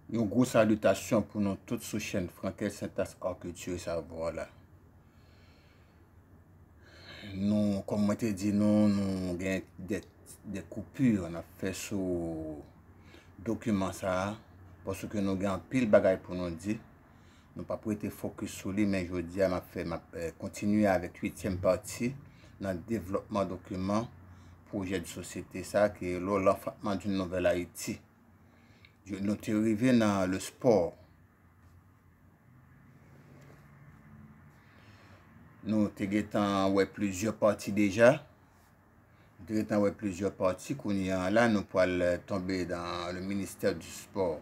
Une grosse salutation pour nous toutes sur chaîne Frankel Syntaxe Art Culture et Savoir là. Nous, comme moi te dit, nous avons des coupures, on a fait sur document ça, parce que nous avons pile bagaille pour nous dire. Nous pas pour être focus sur lui, mais je dis à continuer avec 8e partie dans le développement document, projet de société ça, qui est l'enfantement d'une nouvelle Haïti. Nous sommes arrivés dans le sport. Nous avons plusieurs parties déjà. Nous avons plusieurs parties. Là, nous pouvons tomber dans le ministère du sport.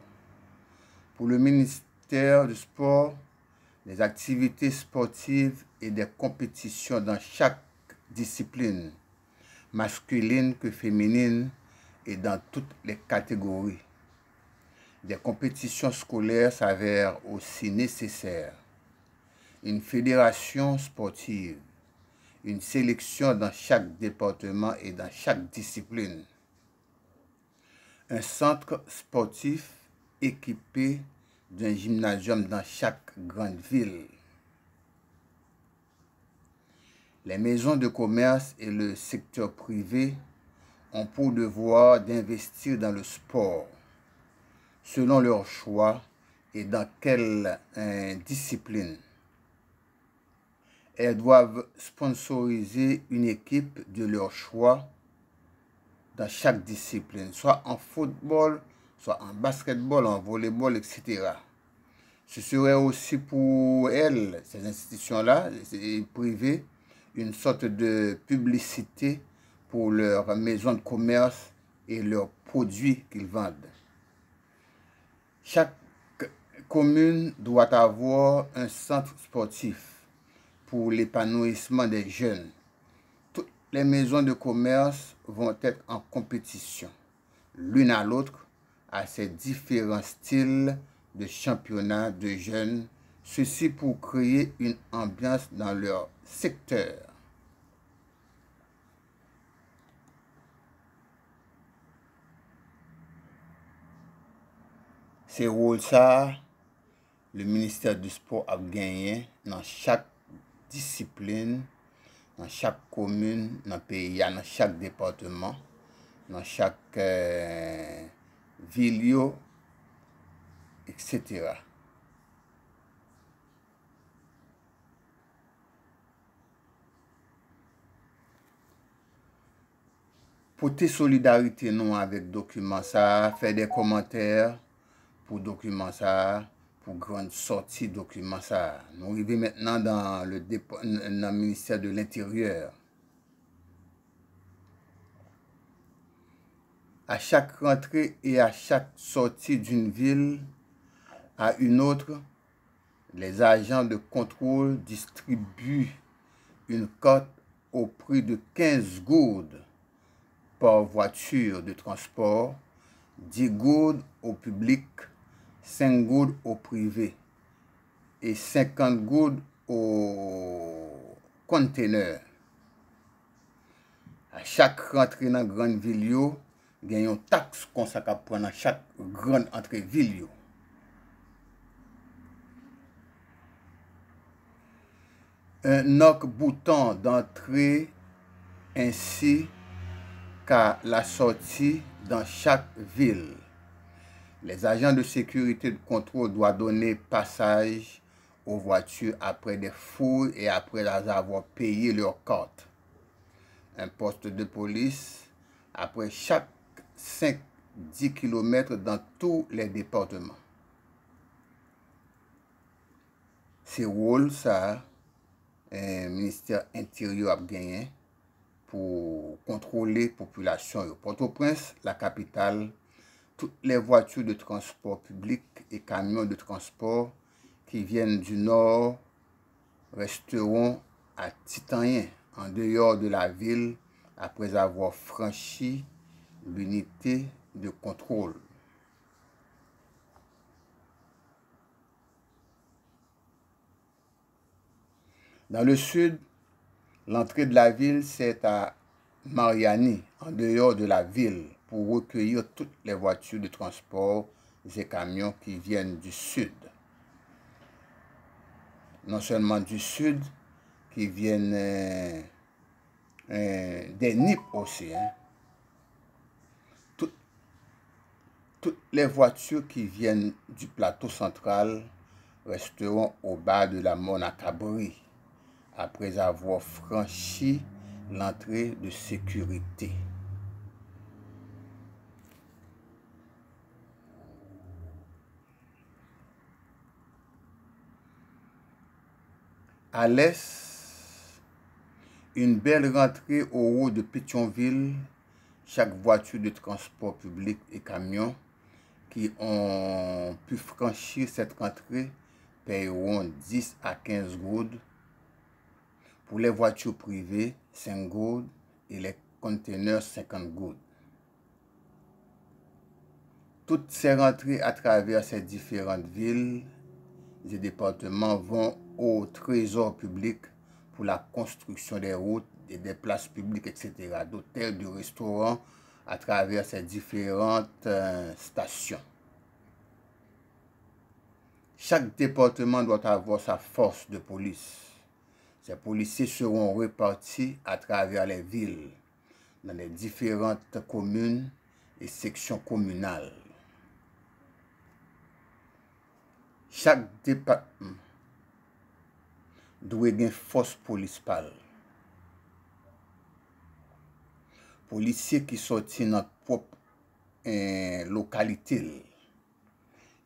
Pour le ministère du sport, les activités sportives et des compétitions dans chaque discipline, masculine que féminine, et dans toutes les catégories. Des compétitions scolaires s'avèrent aussi nécessaires. Une fédération sportive, une sélection dans chaque département et dans chaque discipline, un centre sportif équipé d'un gymnasium dans chaque grande ville. Les maisons de commerce et le secteur privé ont pour devoir d'investir dans le sport, selon leur choix et dans quelle discipline. Elles doivent sponsoriser une équipe de leur choix dans chaque discipline, soit en football, soit en basketball, en volleyball, etc. Ce serait aussi pour elles, ces institutions-là, privées, une sorte de publicité pour leurs maisons de commerce et leurs produits qu'ils vendent. Chaque commune doit avoir un centre sportif pour l'épanouissement des jeunes. Toutes les maisons de commerce vont être en compétition, l'une à l'autre, à ces différents styles de championnat de jeunes, ceci pour créer une ambiance dans leur secteur. C'est rôle ça, le ministère du sport a gagné dans chaque discipline, dans chaque commune, dans le pays, dans chaque département, dans chaque ville, etc. Pour tes solidarités nous avec document ça, faire des commentaires pour document ça, pour grande sortie document ça. Nous arrivons maintenant dans le ministère de l'Intérieur. À chaque rentrée et à chaque sortie d'une ville à une autre, les agents de contrôle distribuent une carte au prix de 15 gourdes par voiture de transport, 10 gourdes au public, 5 gourdes au privé et 50 gourdes au conteneur. À chaque rentrée dans la grande ville, il y a une taxe qu'on s'est prendre dans chaque grande entrée ville. Un arc-bouton d'entrée ainsi qu'à la sortie dans chaque ville. Les agents de sécurité de contrôle doivent donner passage aux voitures après des fouilles et après avoir payé leur carte. Un poste de police après chaque 5-10 km dans tous les départements. C'est rôle ça, un ministère intérieur a gagné pour contrôler la population. Port-au-Prince, la capitale, toutes les voitures de transport public et camions de transport qui viennent du nord resteront à Titanien, en dehors de la ville, après avoir franchi l'unité de contrôle. Dans le sud, l'entrée de la ville, c'est à Mariani, en dehors de la ville, pour recueillir toutes les voitures de transport ces camions qui viennent du sud. Non seulement du sud, qui viennent des NIP aussi. Hein. Toutes les voitures qui viennent du plateau central resteront au bas de la Monacabri après avoir franchi l'entrée de sécurité. À l'est, une belle rentrée au haut de Pétionville. Chaque voiture de transport public et camion qui ont pu franchir cette rentrée paieront 10 à 15 goudes. Pour les voitures privées, 5 goudes et les conteneurs 50 goudes. Toutes ces rentrées à travers ces différentes villes et départements vont au trésor public pour la construction des routes et des places publiques, etc., d'hôtels, de restaurants à travers ces différentes stations. Chaque département doit avoir sa force de police. Ces policiers seront répartis à travers les villes, dans les différentes communes et sections communales. Chaque département doit avoir une force municipale. Policiers qui sortent dans notre propre localité,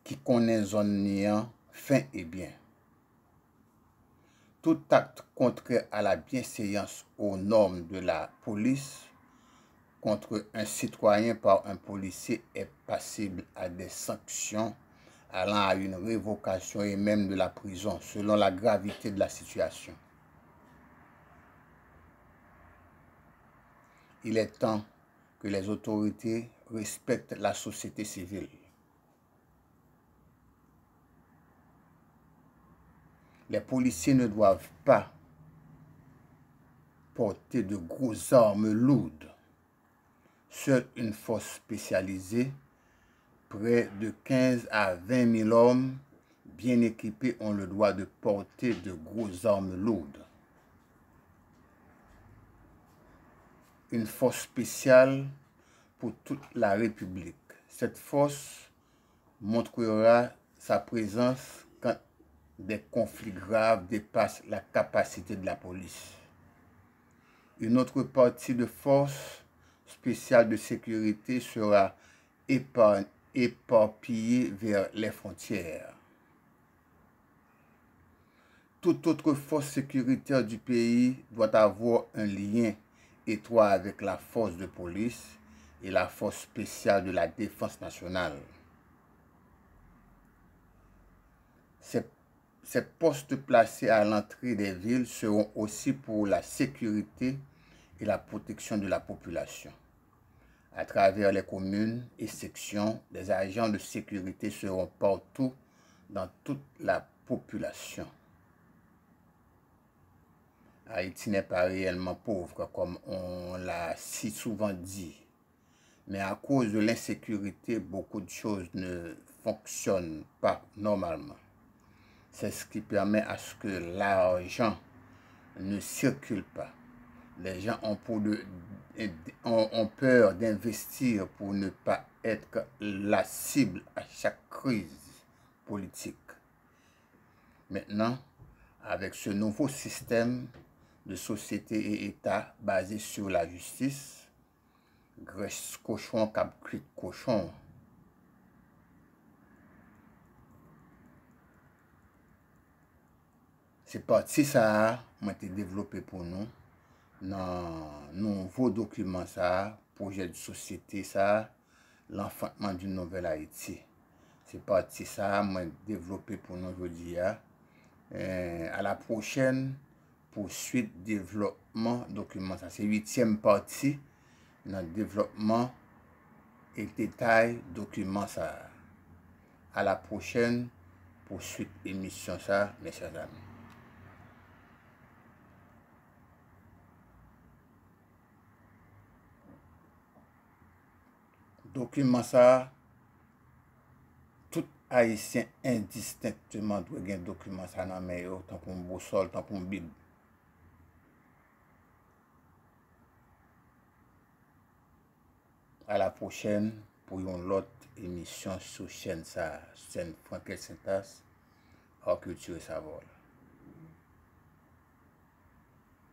qui connaissent zone fin et bien. Tout acte contraire à la bienséance aux normes de la police contre un citoyen par un policier est passible à des sanctions allant à une révocation et même de la prison selon la gravité de la situation. Il est temps que les autorités respectent la société civile. Les policiers ne doivent pas porter de grosses armes lourdes. Seule une force spécialisée, près de 15 à 20 000 hommes bien équipés ont le droit de porter de grosses armes lourdes. Une force spéciale pour toute la République. Cette force montrera sa présence quand des conflits graves dépassent la capacité de la police. Une autre partie de force spéciale de sécurité sera éparpillée vers les frontières. Toute autre force sécuritaire du pays doit avoir un lien étroit avec la force de police et la force spéciale de la défense nationale. Ces postes placés à l'entrée des villes seront aussi pour la sécurité et la protection de la population. À travers les communes et sections, des agents de sécurité seront partout dans toute la population. Haïti n'est pas réellement pauvre, comme on l'a si souvent dit. Mais à cause de l'insécurité, beaucoup de choses ne fonctionnent pas normalement. C'est ce qui permet à ce que l'argent ne circule pas. Les gens ont peur d'investir pour ne pas être la cible à chaque crise politique. Maintenant, avec ce nouveau système de société et État basé sur la justice, graisse cochon cap cuit cochon. C'est parti ça m'a été développé pour nous dans nouveau document ça, projet de société ça, l'enfantement d'une nouvelle Haïti. C'est parti ça m'a développé pour nous aujourd'hui. À la prochaine poursuite développement document ça. C'est 8e partie dans le développement et détail document ça. À la prochaine poursuite émission ça, mes chers amis. Document ça Haïtien indistinctement doit gen document sa nan men yo, tan pou mbosol, tan pou mbib. À la prochaine pour une autre émission sur chaîne ça, chaîne Frankel Saint-As, hors culture et savoir.